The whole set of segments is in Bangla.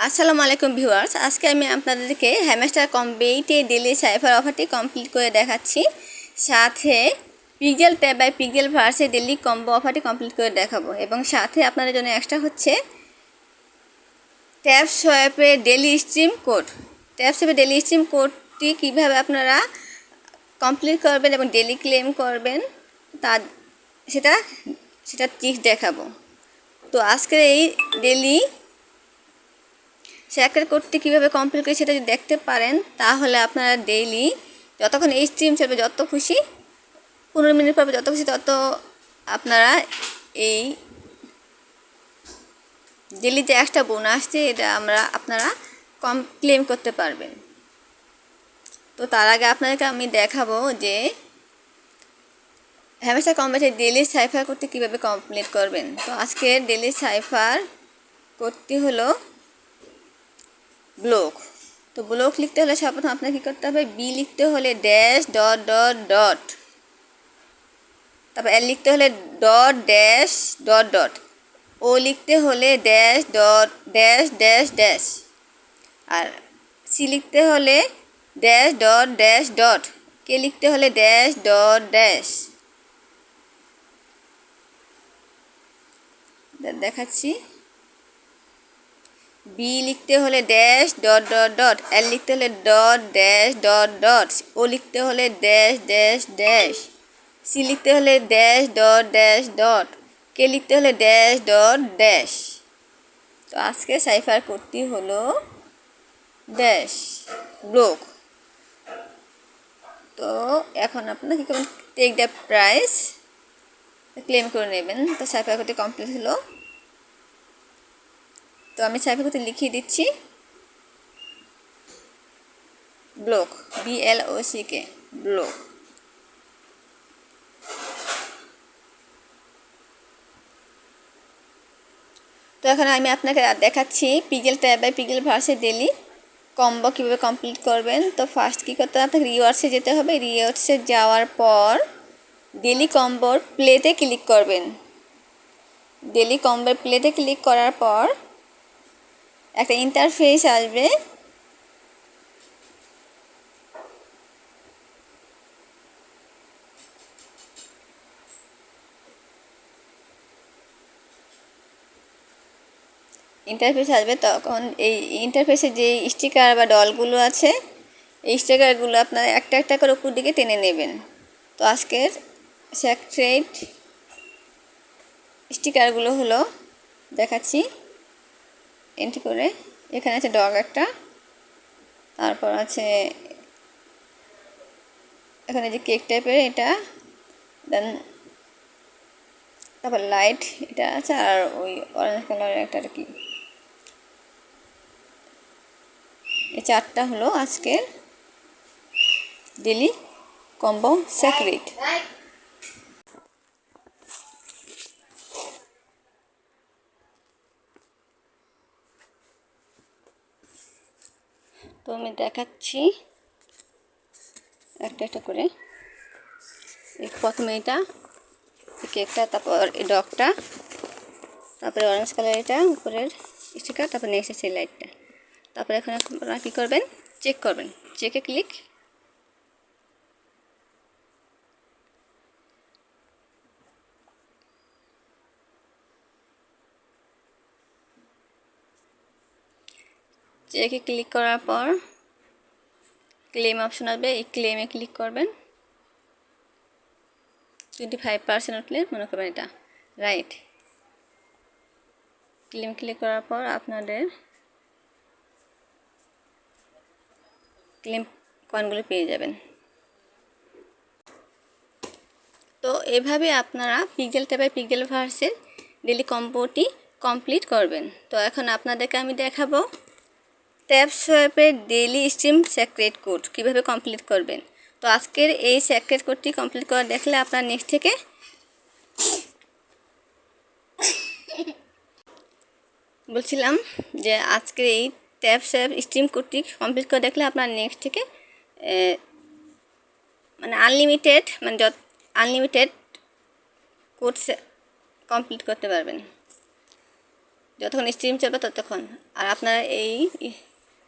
আসসালামু আলাইকুম ভিউয়ার্স, আজকে আমি আপনাদেরকে হ্যামস্টার কমবেট ডেইলি সাইফার অফারটি কমপ্লিট করে দেখাচ্ছি। সাথে পিক্সেল ট্যাপ বাই পিক্সেলভার্সে ডেইলি কম্বো অফারটি কমপ্লিট করে দেখাবো এবং সাথে আপনাদের জন্য এক্সট্রা হচ্ছে ট্যাপসোয়াপের ডেইলি স্ট্রিম কোড। ট্যাপসোয়াপের ডেইলি স্ট্রিম কোডটি কীভাবে আপনারা কমপ্লিট করবেন এবং ডেইলি ক্লেম করবেন তা সেটা ট্রিক্স দেখাবো। তো আজকের এই ডেইলি স্যাকের কোডটি কীভাবে কমপ্লিট করে সেটা যদি দেখতে পারেন তাহলে আপনারা ডেইলি যতক্ষণ এই স্ট্রিম চলবে, যত খুশি 15 মিনিট পর যত খুশি তত আপনারা এই ডেইলি যে একটা বোনাস আসছে এটা আপনারা ক্লেম করতে পারবেন। তো তার আগে আপনাদেরকে আমি দেখাবো যে হ্যামস্টার কমবেটের ডেইলি সাইফার কোডটি কীভাবে কমপ্লিট করবেন। তো আজকের ডেইলি সাইফার কোডটি হলো ব্লক। তো ব্লক লিখতে হলে সর্বপ্রথম আপনাকে কী করতে হবে, বি লিখতে হলে ড্যাশ ডট ডট ডট, তারপর এল লিখতে হলে dot dash dot dot, O লিখতে হলে dash dot dash dash dash, আর সি লিখতে হলে dash dot dash dot, K লিখতে হলে ড্যাশ ডট ড্যাশ। দেখাচ্ছি, বি লিখতে হলে dash dot dot dot, L লিখতে হলে dot dash dot dot, O লিখতে হলে ড্যাশ ড্যাশ ড্যাশ, সি লিখতে হলে dash dot dash dot, K লিখতে হলে ড্যাশ ডট ড্যাশ। তো আজকে সাইফার কোডটি হলো ড্যাশ ব্লক। তো এখন আপনারা কী করবেন, টেক দ্য প্রাইস ক্লেম করে নেবেন। তো সাইফার কোডটি কমপ্লিট হলো। তো আমি সাইফার কোডটি লিখিয়ে দিচ্ছি, ব্লক, BLOCK ব্লক। তো এখন আমি আপনাকে দেখাচ্ছি পিক্সেলট্যাপ বাই পিক্সেলভার্সে ডেইলি কম্বো কীভাবে কমপ্লিট করবেন। তো ফার্স্ট কী করতে হবে, আপনাকে রিওয়ার্ডসে যেতে হবে। রিওয়ার্ডসে যাওয়ার পর ডেইলি কম্বোর প্লেতে ক্লিক করবেন। ডেইলি কম্বোর প্লেতে ক্লিক করার পর একটা ইন্টারফেস আসবে। তখন এই ইন্টারফেসে যে স্টিকার বা ডলগুলো আছে, এই স্টিকারগুলো আপনারা একটা একটা করে উপর দিকে টেনে নেবেন। তো আজকের সিক্রেট স্টিকারগুলো হলো দেখাচ্ছি এন্ট্রি করে। এখানে আছে ডগ একটা, তারপর আছে এখানে যে কেক টাইপের এটা, দেন তারপর লাইট এটা আছে, আর ওই অরেঞ্জ কালারের একটা আর কি। এই চারটা হলো আজকের ডেইলি কম্বো সিক্রেট। তো আমি দেখাচ্ছি একটা একটা করে। প্রথমে এটা কেকটা, তারপর এই ডগটা, তারপরে অরেঞ্জ কালার এটা উপরের স্টিকার, তারপর নেক্সট আছে লাইটটা। তারপরে এখন আপনারা কী করবেন, চেক করবেন, চেকে ক্লিক। চেকে ক্লিক করার পর ক্লেম অপশন আসবে, এই ক্লেমে ক্লিক করবেন। 25% উঠলে মনে করবেন এটা রাইট। ক্লেম ক্লিক করার পর আপনাদের ক্লেম কয়েনগুলো পেয়ে যাবেন। তো এভাবে আপনারা পিক্সেলট্যাপ বাই পিক্সেলভার্সের ডেইলি কম্বোটি কমপ্লিট করবেন। তো এখন আপনাদেরকে আমি দেখাবো ট্যাপসোয়াপের ডেইলি স্ট্রিম সিক্রেট কোড কীভাবে কমপ্লিট করবেন। তো আজকের এই সিক্রেট কোডটি কমপ্লিট করা দেখলে আপনার নেক্সট থেকে বলছিলাম যে আজকের এই ট্যাপসোয়াপ স্ট্রিম কোডটি কমপ্লিট করে দেখলে আপনার নেক্সট থেকে মানে আনলিমিটেড কোড কমপ্লিট করতে পারবেন। যতক্ষণ স্ট্রিম চলবে ততক্ষণ। আর আপনারা এই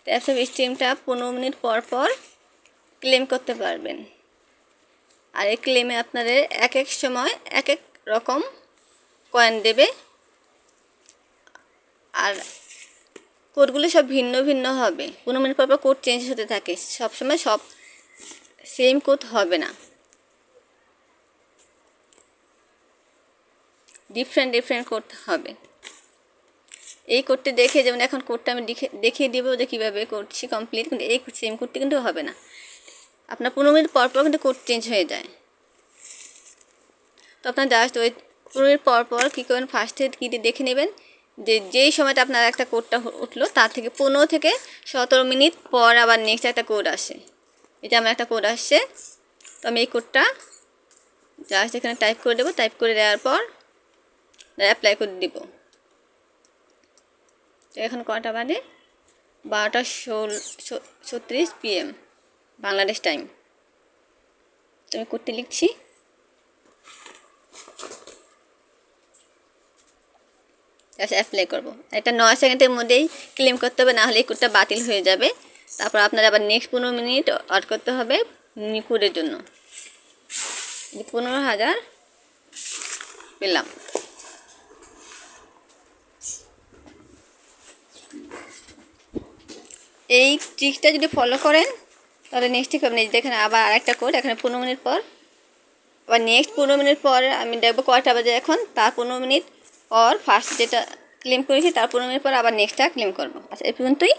ট্যাপসঅ্যাপ স্ট্রিমটা 15 মিনিট পর পর ক্লেম করতে পারবেন। আর এই ক্লেমে আপনাদের এক এক সময় এক এক রকম কয়েন দেবে। আর কোডগুলো সব ভিন্ন ভিন্ন হবে। 15 মিনিট পর পর কোড চেঞ্জ হতে থাকে, সবসময় সব সেম কোড হবে না, ডিফারেন্ট ডিফারেন্ট কোড হবে। এই কোডটি দেখে, যেমন এখন কোডটা আমি দেখিয়ে দেবো যে কীভাবে করছি কমপ্লিট, কিন্তু এই সেম কোডটি কিন্তু হবে না। আপনার 15 মিনিট পর পর কিন্তু কোড চেঞ্জ হয়ে যায়। তো আপনার জাস্ট ওই 15 মিনিট পর পর কী করবেন, ফার্স্টে কীটি দেখে নেবেন যে যেই সময়টা আপনার একটা কোডটা উঠলো তার থেকে 15 থেকে 17 মিনিট পর আবার নেক্সট একটা কোড আসে। এটা আমার একটা কোড আসছে, তো আমি এই কোডটা জাস্ট এখানে টাইপ করে দেবো। টাইপ করে দেওয়ার পর অ্যাপ্লাই করে দেবো। এখন কটা বাজে? 12:36 PM বাংলাদেশ টাইম। আমি কোডটি লিখছি। আচ্ছা, অ্যাপ্লাই করবো। এটা 9 সেকেন্ডের মধ্যেই ক্লেম করতে হবে, না হলে এই কোডটা বাতিল হয়ে যাবে। তারপর আপনার আবার নেক্সট 15 মিনিট ওয়েট করতে হবে কোডের জন্য। 15,000 পেলাম। এই ট্রিকটা যদি ফলো করেন তাহলে নেক্সট ঠিক হবে। দেখেন আবার আরেকটা কোড, এখানে 15 মিনিট পর, আবার নেক্সট 15 মিনিট পর আমি দেখবো কয়টা বাজে এখন। তার 15 মিনিট পর ফার্স্ট যেটা ক্লেম করেছি তার 15 মিনিট পর আবার নেক্সটটা ক্লেম করবো। আচ্ছা, এই পর্যন্তই।